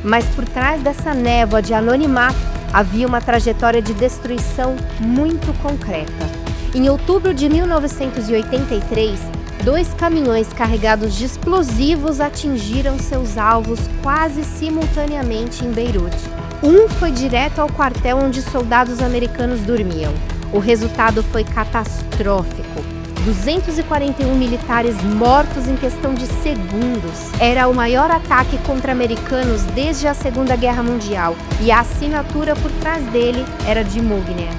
Mas por trás dessa névoa de anonimato havia uma trajetória de destruição muito concreta. Em outubro de 1983, 2 caminhões carregados de explosivos atingiram seus alvos quase simultaneamente em Beirute. Um foi direto ao quartel onde soldados americanos dormiam. O resultado foi catastrófico. 241 militares mortos em questão de segundos. Era o maior ataque contra americanos desde a Segunda Guerra Mundial e a assinatura por trás dele era de Mugni.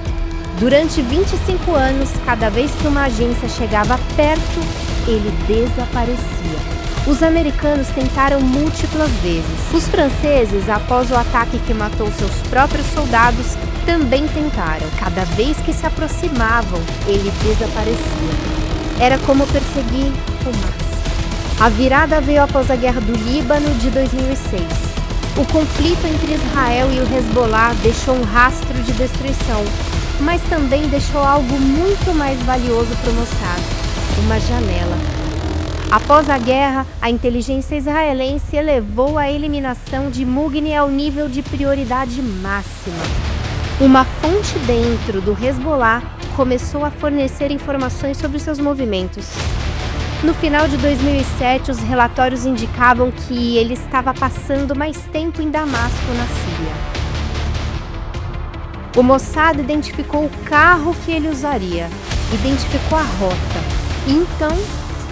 Durante 25 anos, cada vez que uma agência chegava perto, ele desaparecia. Os americanos tentaram múltiplas vezes. Os franceses, após o ataque que matou seus próprios soldados, também tentaram. Cada vez que se aproximavam, ele desaparecia. Era como perseguir fumaça. A virada veio após a Guerra do Líbano de 2006. O conflito entre Israel e o Hezbollah deixou um rastro de destruição, mas também deixou algo muito mais valioso para o Mossad: uma janela. Após a guerra, a inteligência israelense elevou a eliminação de Mugni ao nível de prioridade máxima. Uma fonte dentro do Hezbollah começou a fornecer informações sobre seus movimentos. No final de 2007, os relatórios indicavam que ele estava passando mais tempo em Damasco, na Síria. O Mossad identificou o carro que ele usaria, identificou a rota. E então,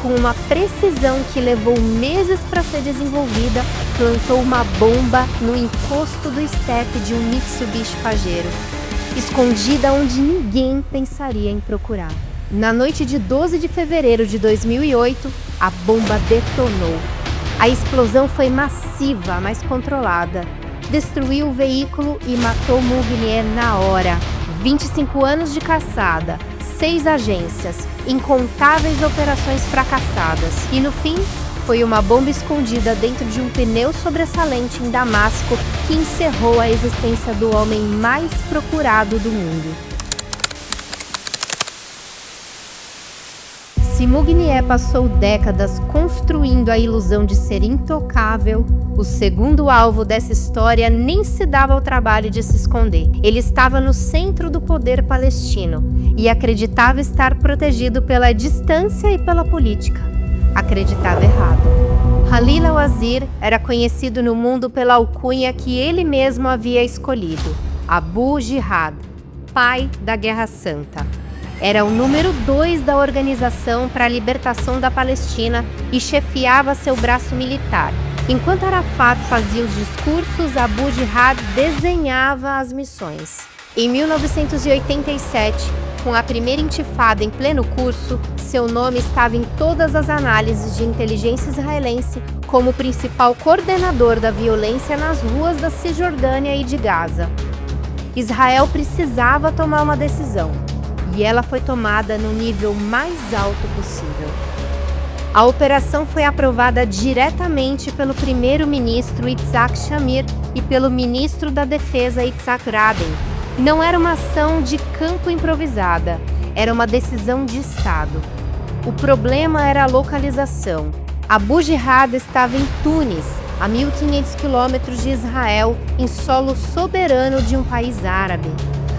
com uma precisão que levou meses para ser desenvolvida, plantou uma bomba no encosto do estepe de um Mitsubishi Pajero, escondida onde ninguém pensaria em procurar. Na noite de 12 de fevereiro de 2008, a bomba detonou. A explosão foi massiva, mas controlada. Destruiu o veículo e matou Mugni na hora. 25 anos de caçada, 6 agências, incontáveis operações fracassadas. E no fim, foi uma bomba escondida dentro de um pneu sobressalente em Damasco que encerrou a existência do homem mais procurado do mundo. Se Mugni passou décadas construindo a ilusão de ser intocável, o segundo alvo dessa história nem se dava ao trabalho de se esconder. Ele estava no centro do poder palestino e acreditava estar protegido pela distância e pela política. Acreditava errado. Khalil al-Wazir era conhecido no mundo pela alcunha que ele mesmo havia escolhido: Abu Jihad, pai da Guerra Santa. Era o número 2 da Organização para a Libertação da Palestina e chefiava seu braço militar. Enquanto Arafat fazia os discursos, Abu Jihad desenhava as missões. Em 1987, com a primeira intifada em pleno curso, seu nome estava em todas as análises de inteligência israelense como o principal coordenador da violência nas ruas da Cisjordânia e de Gaza. Israel precisava tomar uma decisão. E ela foi tomada no nível mais alto possível. A operação foi aprovada diretamente pelo primeiro-ministro Yitzhak Shamir e pelo ministro da Defesa Yitzhak Rabin. Não era uma ação de campo improvisada, era uma decisão de Estado. O problema era a localização. Abu Jihad estava em Tunis, a 1.500 quilômetros de Israel, em solo soberano de um país árabe.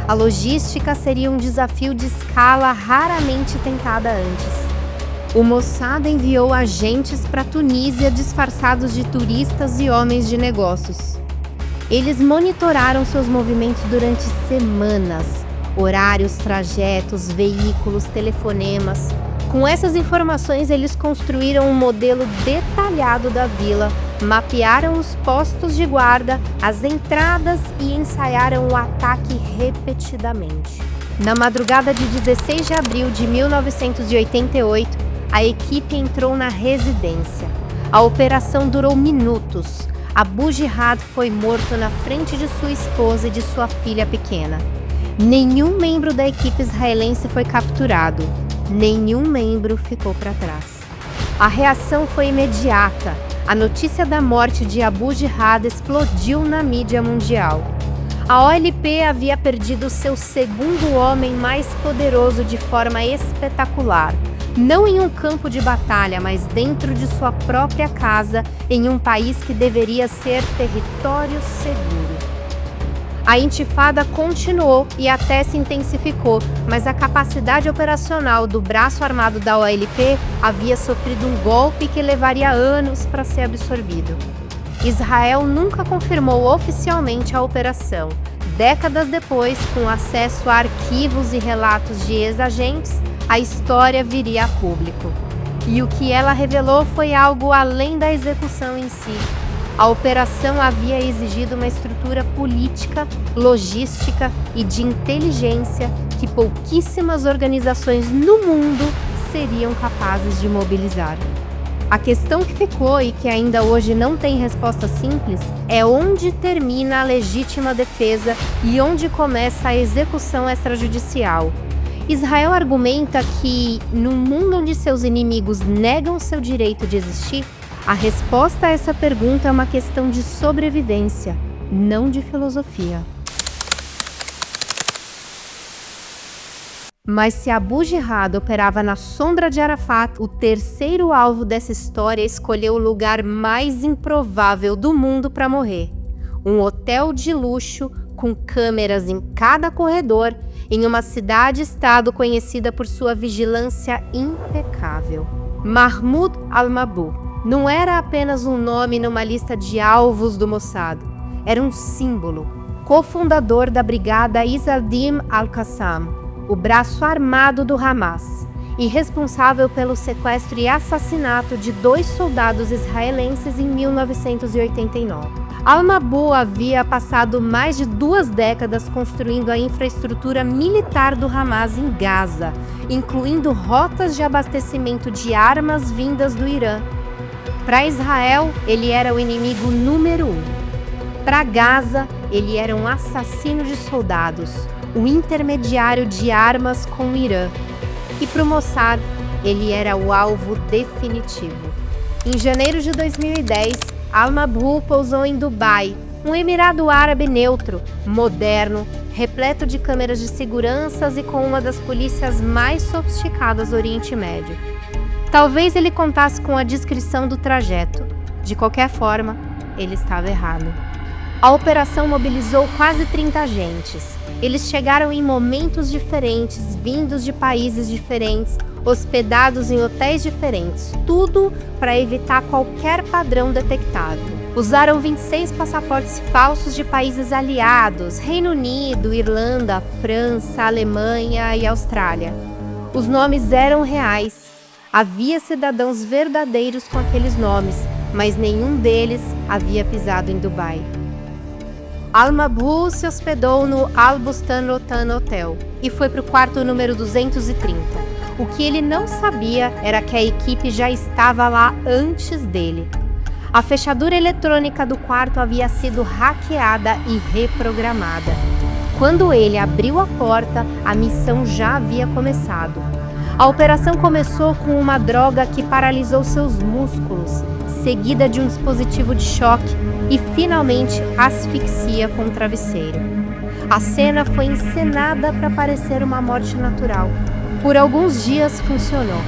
A logística seria um desafio de escala raramente tentada antes. O Mossad enviou agentes para a Tunísia disfarçados de turistas e homens de negócios. Eles monitoraram seus movimentos durante semanas. Horários, trajetos, veículos, telefonemas. Com essas informações, eles construíram um modelo detalhado da vila, mapearam os postos de guarda, as entradas e ensaiaram o ataque repetidamente. Na madrugada de 16 de abril de 1988, a equipe entrou na residência. A operação durou minutos. Abu Jihad foi morto na frente de sua esposa e de sua filha pequena. Nenhum membro da equipe israelense foi capturado. Nenhum membro ficou para trás. A reação foi imediata. A notícia da morte de Abu Jihad explodiu na mídia mundial. A OLP havia perdido seu segundo homem mais poderoso de forma espetacular. Não em um campo de batalha, mas dentro de sua própria casa, em um país que deveria ser território seguro. A intifada continuou e até se intensificou, mas a capacidade operacional do braço armado da OLP havia sofrido um golpe que levaria anos para ser absorvido. Israel nunca confirmou oficialmente a operação. Décadas depois, com acesso a arquivos e relatos de ex-agentes, a história viria a público. E o que ela revelou foi algo além da execução em si. A operação havia exigido uma estrutura política, logística e de inteligência que pouquíssimas organizações no mundo seriam capazes de mobilizar. A questão que ficou e que ainda hoje não tem resposta simples é onde termina a legítima defesa e onde começa a execução extrajudicial. Israel argumenta que, num mundo onde seus inimigos negam seu direito de existir, a resposta a essa pergunta é uma questão de sobrevivência, não de filosofia. Mas se Abu Jihad operava na sombra de Arafat, o terceiro alvo dessa história escolheu o lugar mais improvável do mundo para morrer. Um hotel de luxo com câmeras em cada corredor, em uma cidade-estado conhecida por sua vigilância impecável. Mahmoud al-Mabhouh não era apenas um nome numa lista de alvos do Mossad, era um símbolo. Cofundador da brigada Izz-ad-Din al-Qassam, o braço armado do Hamas, e responsável pelo sequestro e assassinato de 2 soldados israelenses em 1989. Al-Mabhouh havia passado mais de 2 décadas construindo a infraestrutura militar do Hamas em Gaza, incluindo rotas de abastecimento de armas vindas do Irã. Para Israel, ele era o inimigo número 1. Para Gaza, ele era um assassino de soldados, o intermediário de armas com o Irã. E para o Mossad, ele era o alvo definitivo. Em janeiro de 2010, Al-Mabhouh pousou em Dubai, um emirado árabe neutro, moderno, repleto de câmeras de segurança e com uma das polícias mais sofisticadas do Oriente Médio. Talvez ele contasse com a descrição do trajeto. De qualquer forma, ele estava errado. A operação mobilizou quase 30 agentes. Eles chegaram em momentos diferentes, vindos de países diferentes, hospedados em hotéis diferentes, tudo para evitar qualquer padrão detectável. Usaram 26 passaportes falsos de países aliados, Reino Unido, Irlanda, França, Alemanha e Austrália. Os nomes eram reais. Havia cidadãos verdadeiros com aqueles nomes, mas nenhum deles havia pisado em Dubai. Al-Mabhouh se hospedou no Al Bustan Rotan Hotel e foi para o quarto número 230. O que ele não sabia era que a equipe já estava lá antes dele. A fechadura eletrônica do quarto havia sido hackeada e reprogramada. Quando ele abriu a porta, a missão já havia começado. A operação começou com uma droga que paralisou seus músculos, seguida de um dispositivo de choque e, finalmente, asfixia com um travesseiro. A cena foi encenada para parecer uma morte natural. Por alguns dias funcionou.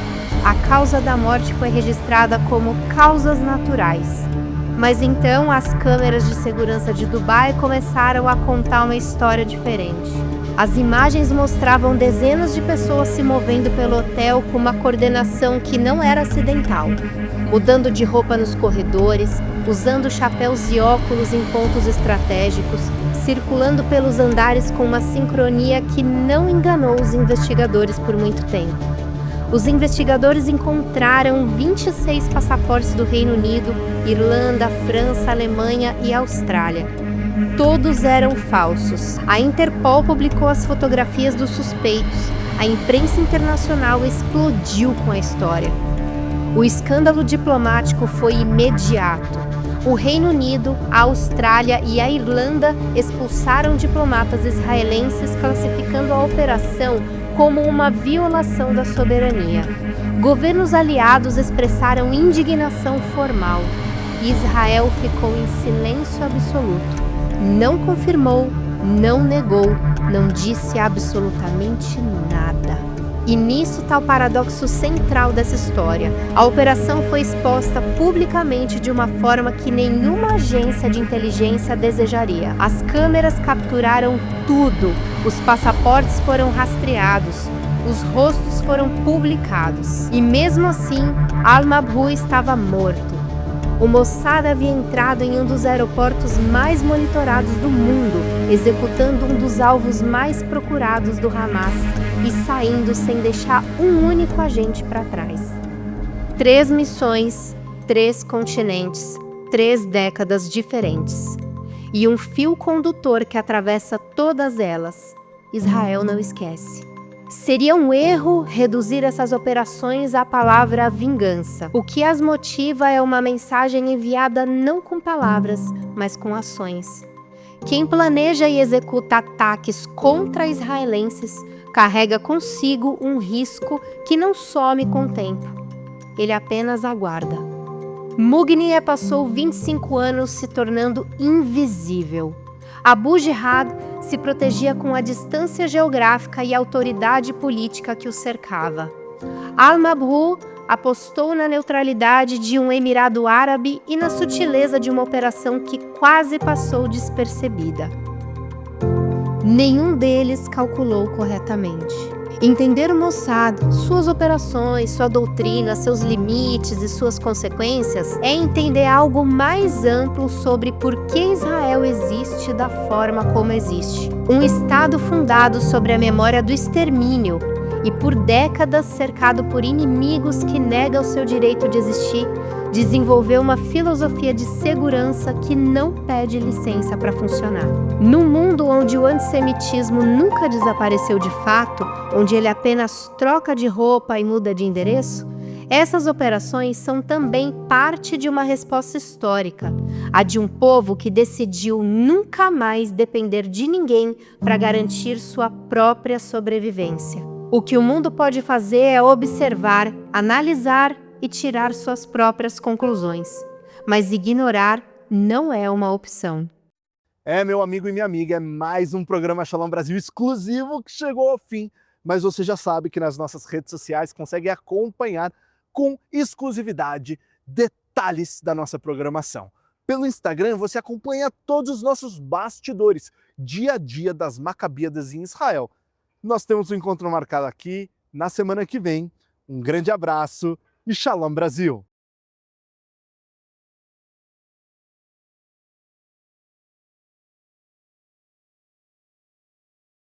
A causa da morte foi registrada como causas naturais. Mas então as câmeras de segurança de Dubai começaram a contar uma história diferente. As imagens mostravam dezenas de pessoas se movendo pelo hotel com uma coordenação que não era acidental, mudando de roupa nos corredores, usando chapéus e óculos em pontos estratégicos, circulando pelos andares com uma sincronia que não enganou os investigadores por muito tempo. os investigadores encontraram 26 passaportes do Reino Unido, Irlanda, França, Alemanha e Austrália. Todos eram falsos. A Interpol publicou as fotografias dos suspeitos. A imprensa internacional explodiu com a história. O escândalo diplomático foi imediato. O Reino Unido, a Austrália e a Irlanda expulsaram diplomatas israelenses, classificando a operação como uma violação da soberania. Governos aliados expressaram indignação formal. Israel ficou em silêncio absoluto. Não confirmou, não negou, não disse absolutamente nada. E nisso está o paradoxo central dessa história. A operação foi exposta publicamente de uma forma que nenhuma agência de inteligência desejaria. As câmeras capturaram tudo. Os passaportes foram rastreados. Os rostos foram publicados. E mesmo assim, Al-Mabhouh estava morto. O Mossad havia entrado em um dos aeroportos mais monitorados do mundo, executando um dos alvos mais procurados do Hamas e saindo sem deixar um único agente para trás. 3 missões, 3 continentes, 3 décadas diferentes. E um fio condutor que atravessa todas elas. Israel não esquece. Seria um erro reduzir essas operações à palavra vingança. O que as motiva é uma mensagem enviada não com palavras, mas com ações. Quem planeja e executa ataques contra israelenses carrega consigo um risco que não some com o tempo. Ele apenas aguarda. Mugnier passou 25 anos se tornando invisível. Abu Jihad se protegia com a distância geográfica e a autoridade política que o cercava. Al-Mabhouh apostou na neutralidade de um emirado árabe e na sutileza de uma operação que quase passou despercebida. Nenhum deles calculou corretamente. Entender o Mossad, suas operações, sua doutrina, seus limites e suas consequências é entender algo mais amplo sobre por que Israel existe da forma como existe. Um Estado fundado sobre a memória do extermínio e por décadas cercado por inimigos que negam o seu direito de existir, desenvolveu uma filosofia de segurança que não pede licença para funcionar. Num mundo onde o antissemitismo nunca desapareceu de fato, onde ele apenas troca de roupa e muda de endereço, essas operações são também parte de uma resposta histórica, a de um povo que decidiu nunca mais depender de ninguém para garantir sua própria sobrevivência. O que o mundo pode fazer é observar, analisar e tirar suas próprias conclusões. Mas ignorar não é uma opção. Meu amigo e minha amiga, é mais um programa Shalom Brasil exclusivo que chegou ao fim. Mas você já sabe que nas nossas redes sociais consegue acompanhar com exclusividade detalhes da nossa programação. Pelo Instagram você acompanha todos os nossos bastidores, dia a dia das Macabíadas em Israel. Nós temos um encontro marcado aqui na semana que vem. Um grande abraço e Shalom Brasil!